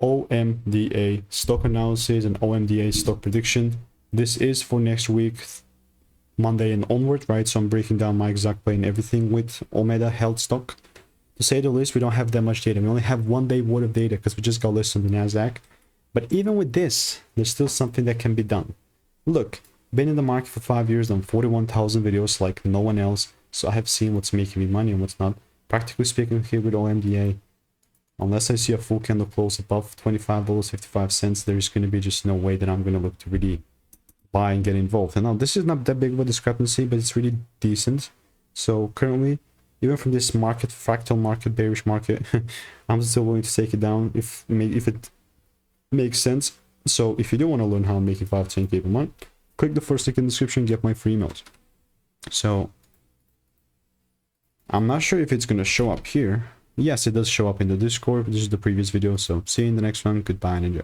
OMDA stock analysis and OMDA stock prediction. This is for next week, Monday and onward, right? So I'm breaking down my exact play and everything with Omda Health stock. To say the least, we don't have that much data. We only have 1 day worth of data because we just got listed on the NASDAQ. But even with this, there's still something that can be done. Look, been in the market for 5 years, done 41,000 videos like no one else. So I have seen what's making me money and what's not. Practically speaking, here with OMDA, unless I see a full candle close above $25.55, there's going to be just no way that I'm going to look to really buy and get involved. And now this is not that big of a discrepancy, but it's really decent. So currently, even from this market, fractal market, bearish market, I'm still willing to take it down if it makes sense. So if you do want to learn how I'm making 5-10K per month, click the first link in the description, get my free emails. So I'm not sure if it's going to show up here. Yes, it does show up in the Discord. This is the previous video. So see you in the next one. Goodbye and enjoy.